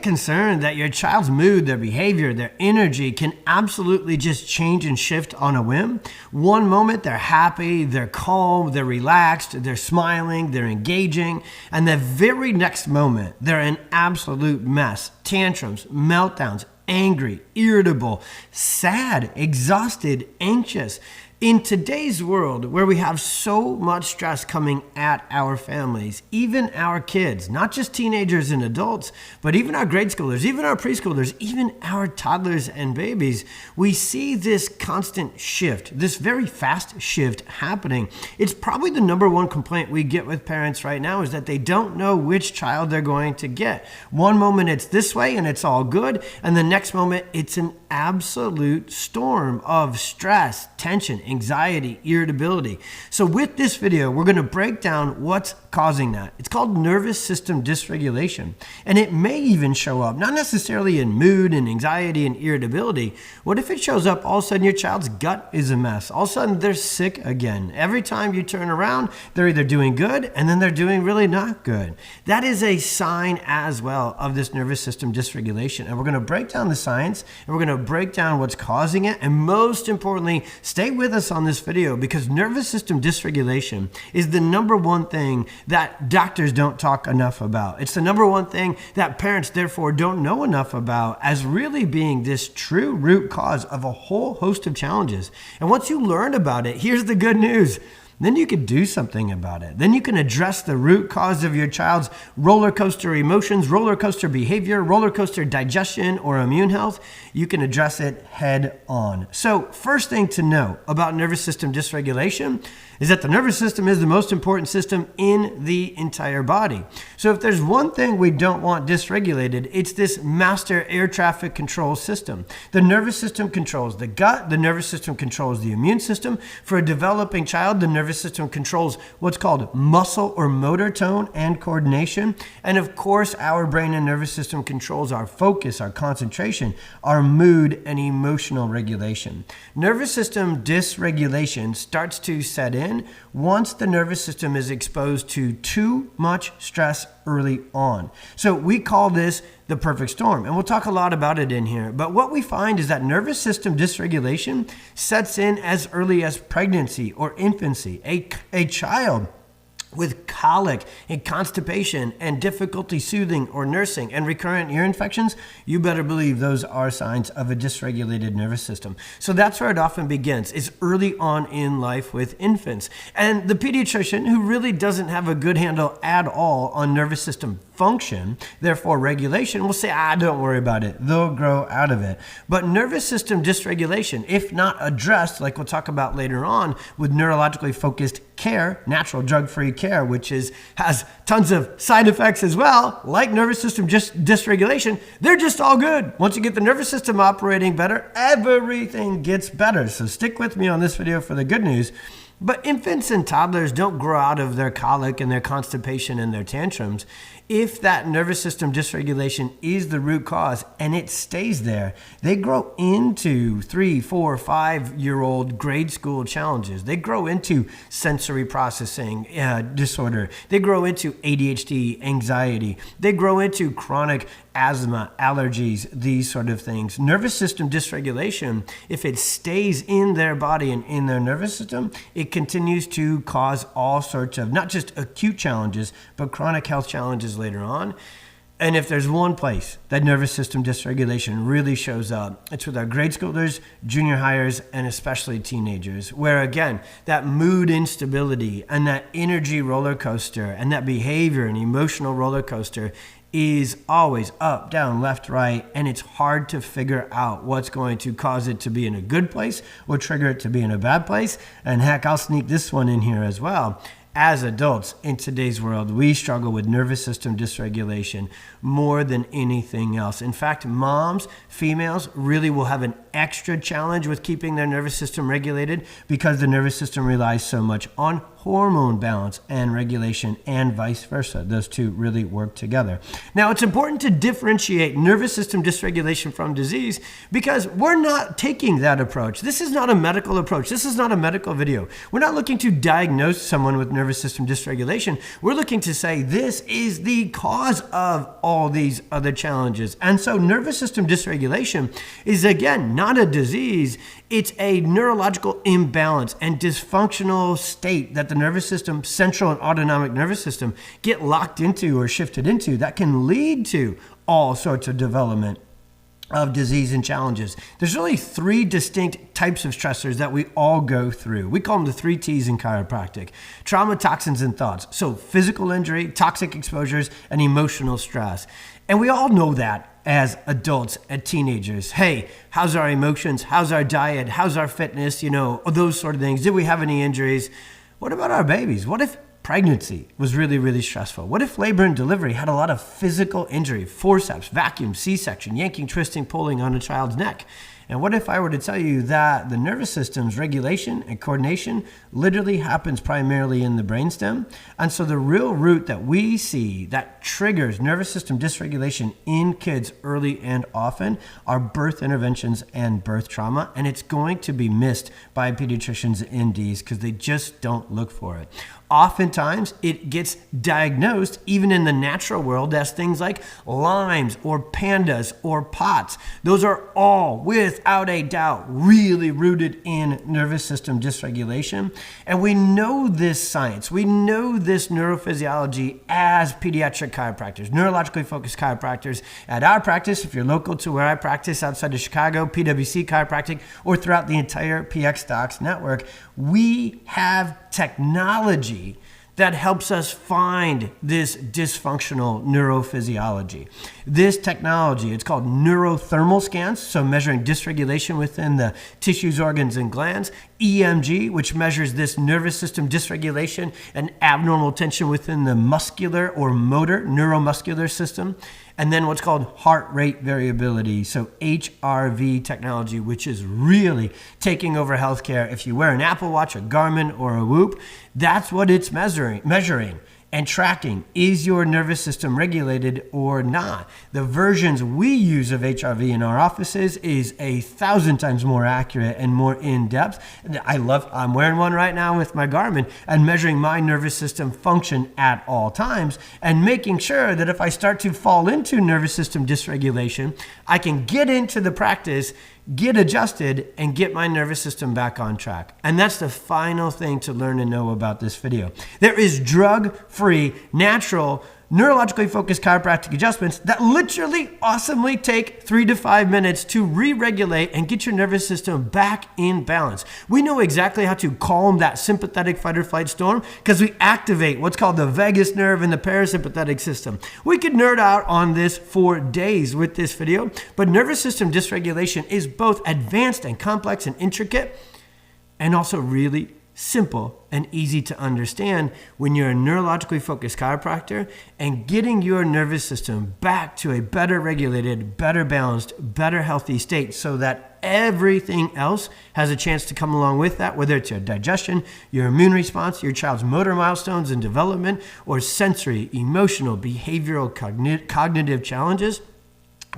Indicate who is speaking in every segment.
Speaker 1: Concerned that your child's mood, their behavior, their energy can absolutely just change and shift on a whim. One moment they're happy, they're calm, they're relaxed, they're smiling, they're engaging, and the very next moment they're an absolute mess. Tantrums, meltdowns, angry, irritable, sad, exhausted, anxious. In today's world, where we have so much stress coming at our families, even our kids, not just teenagers and adults, but even our grade schoolers, even our preschoolers, even our toddlers and babies, we see this constant shift, this very fast shift happening. It's probably the number one complaint we get with parents right now is that they don't know which child they're going to get. One moment it's this way and it's all good, and the next moment it's an absolute storm of stress, tension, anxiety, irritability. So with this video, we're going to break down what's causing that. It's called nervous system dysregulation. And it may even show up, not necessarily in mood and anxiety and irritability. What if it shows up all of a sudden your child's gut is a mess? All of a sudden they're sick again. Every time you turn around, they're either doing good and then they're doing really not good. That is a sign as well of this nervous system dysregulation. And we're going to break down the science and we're going to break down what's causing it. And most importantly, stay with us on this video because nervous system dysregulation is the number one thing that doctors don't talk enough about. It's the number one thing that parents therefore don't know enough about as really being this true root cause of a whole host of challenges. And once you learn about it, here's the good news. Then you can do something about it. Then you can address the root cause of your child's roller coaster emotions, roller coaster behavior, roller coaster digestion, or immune health. You can address it head on. So first thing to know about nervous system dysregulation is that the nervous system is the most important system in the entire body. So if there's one thing we don't want dysregulated, it's this master air traffic control system. The nervous system controls the gut, the nervous system controls the immune system. For a developing child, the nervous system controls what's called muscle or motor tone and coordination. And of course, our brain and nervous system controls our focus, our concentration, our mood, and emotional regulation. Nervous system dysregulation starts to set in once the nervous system is exposed to too much stress early on. So we call this the perfect storm, and we'll talk a lot about it in here. But what we find is that nervous system dysregulation sets in as early as pregnancy or infancy. A child with colic and constipation and difficulty soothing or nursing and recurrent ear infections, you better believe those are signs of a dysregulated nervous system. So that's where it often begins, is early on in life with infants. And the pediatrician who really doesn't have a good handle at all on nervous system function, therefore regulation, will say, don't worry about it. They'll grow out of it. But nervous system dysregulation, if not addressed, like we'll talk about later on with neurologically focused care, natural drug-free care, which has tons of side effects as well, like nervous system dysregulation, they're just all good. Once you get the nervous system operating better, everything gets better. So stick with me on this video for the good news. But infants and toddlers don't grow out of their colic and their constipation and their tantrums. If that nervous system dysregulation is the root cause and it stays there, they grow into 3, 4, 5-year-old grade school challenges. They grow into sensory processing disorder. They grow into ADHD, anxiety. They grow into chronic asthma, allergies, these sort of things. Nervous system dysregulation, if it stays in their body and in their nervous system, it continues to cause all sorts of not just acute challenges, but chronic health challenges later on. And if there's one place that nervous system dysregulation really shows up, it's with our grade schoolers, junior hires, and especially teenagers, where again, that mood instability and that energy roller coaster and that behavior and emotional roller coaster is always up, down, left, right, and it's hard to figure out what's going to cause it to be in a good place or trigger it to be in a bad place. And heck, I'll sneak this one in here as well. As adults in today's world, we struggle with nervous system dysregulation more than anything else. In fact, moms, females, really will have an extra challenge with keeping their nervous system regulated because the nervous system relies so much on hormone balance and regulation, and vice versa. Those two really work together. Now, it's important to differentiate nervous system dysregulation from disease because we're not taking that approach. This is not a medical approach. This is not a medical video. We're not looking to diagnose someone with nervous system dysregulation. We're looking to say this is the cause of all these other challenges. And so nervous system dysregulation is, again, not a disease. It's a neurological imbalance and dysfunctional state that the nervous system, central and autonomic nervous system, get locked into or shifted into that can lead to all sorts of development of disease and challenges. There's really three distinct types of stressors that we all go through. We call them the 3 T's in chiropractic: trauma, toxins, and thoughts. So physical injury, toxic exposures, and emotional stress. And we all know that as adults and teenagers. Hey, how's our emotions? How's our diet? How's our fitness? Those sort of things. Did we have any injuries? What about our babies? What if pregnancy was really, really stressful? What if labor and delivery had a lot of physical injury, forceps, vacuum, C-section, yanking, twisting, pulling on a child's neck? And what if I were to tell you that the nervous system's regulation and coordination literally happens primarily in the brainstem? And so the real root that we see that triggers nervous system dysregulation in kids early and often are birth interventions and birth trauma. And it's going to be missed by pediatricians and MDs because they just don't look for it. Oftentimes, it gets diagnosed even in the natural world as things like Lyme's or pandas or POTS. Those are all, without a doubt, really rooted in nervous system dysregulation. And we know this science. We know this neurophysiology as pediatric chiropractors, neurologically focused chiropractors. At our practice, if you're local to where I practice outside of Chicago, PwC Chiropractic, or throughout the entire PX Docs network, we have technology that helps us find this dysfunctional neurophysiology. This technology, it's called neurothermal scans, so measuring dysregulation within the tissues, organs, and glands. EMG, which measures this nervous system dysregulation and abnormal tension within the muscular or motor neuromuscular system. And then what's called heart rate variability, so HRV technology, which is really taking over healthcare. If you wear an Apple Watch, a Garmin, or a Whoop, that's what it's measuring and tracking. Is your nervous system regulated or not? The versions we use of HRV in our offices is 1,000 times more accurate and more in-depth. I'm wearing one right now with my Garmin and measuring my nervous system function at all times and making sure that if I start to fall into nervous system dysregulation, I can get into the practice, get adjusted, and get my nervous system back on track. And that's the final thing to learn and know about this video. There is drug-free, natural, neurologically focused chiropractic adjustments that literally awesomely take 3 to 5 minutes to re-regulate and get your nervous system back in balance. We know exactly how to calm that sympathetic fight or flight storm because we activate what's called the vagus nerve and the parasympathetic system. We could nerd out on this for days with this video, but nervous system dysregulation is both advanced and complex and intricate, and also really simple and easy to understand when you're a neurologically focused chiropractor and getting your nervous system back to a better regulated, better balanced, better healthy state so that everything else has a chance to come along with that, whether it's your digestion, your immune response, your child's motor milestones and development, or sensory, emotional, behavioral, cognitive challenges.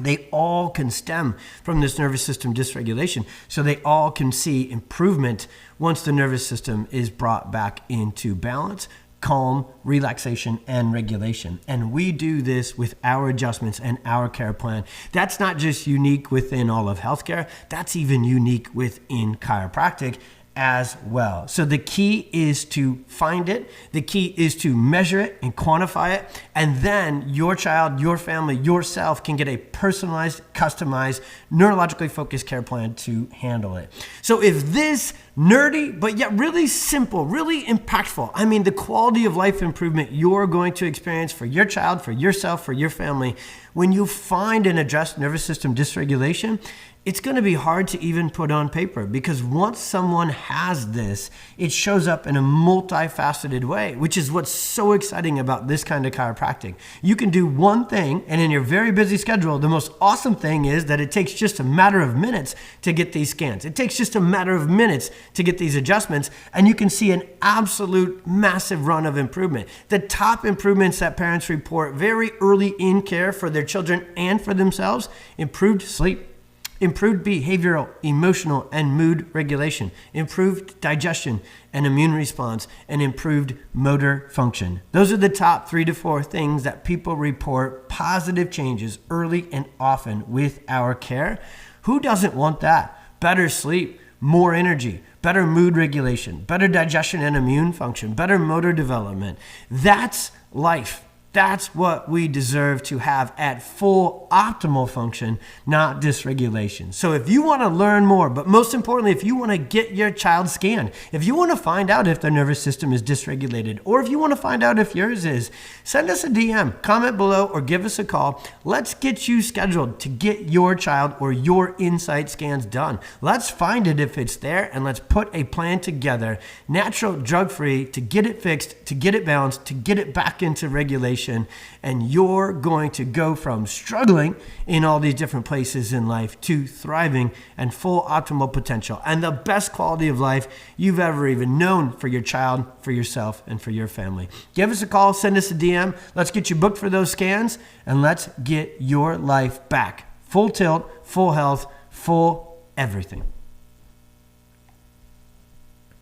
Speaker 1: They all can stem from this nervous system dysregulation. So they all can see improvement once the nervous system is brought back into balance, calm, relaxation, and regulation. And we do this with our adjustments and our care plan. That's not just unique within all of healthcare. That's even unique within chiropractic as well. So the key is to find it. The key is to measure it and quantify it. And then your child, your family, yourself can get a personalized, customized, neurologically focused care plan to handle it. So if this nerdy, but yet really simple, really impactful, the quality of life improvement you're going to experience for your child, for yourself, for your family, When you find and address nervous system dysregulation, it's going to be hard to even put on paper, because once someone has this, it shows up in a multifaceted way, which is what's so exciting about this kind of chiropractic. You can do one thing, and in your very busy schedule, the most awesome thing is that it takes just a matter of minutes to get these scans. It takes just a matter of minutes to get these adjustments, and you can see an absolute massive run of improvement. The top improvements that parents report very early in care for their children and for themselves: improved sleep, improved behavioral, emotional, and mood regulation, improved digestion and immune response, and improved motor function. Those are the top 3 to 4 things that people report positive changes early and often with our care. Who doesn't want that? Better sleep, more energy, better mood regulation, better digestion and immune function, better motor development. That's life. That's what we deserve to have at full optimal function, not dysregulation. So if you want to learn more, but most importantly, if you want to get your child scanned, if you want to find out if their nervous system is dysregulated, or if you want to find out if yours is, send us a DM, comment below, or give us a call. Let's get you scheduled to get your child or your insight scans done. Let's find it if it's there, and let's put a plan together, natural, drug-free, to get it fixed, to get it balanced, to get it back into regulation. And you're going to go from struggling in all these different places in life to thriving and full optimal potential and the best quality of life you've ever even known for your child, for yourself, and for your family. Give us a call, send us a DM. Let's get you booked for those scans, and let's get your life back. Full tilt, full health, full everything.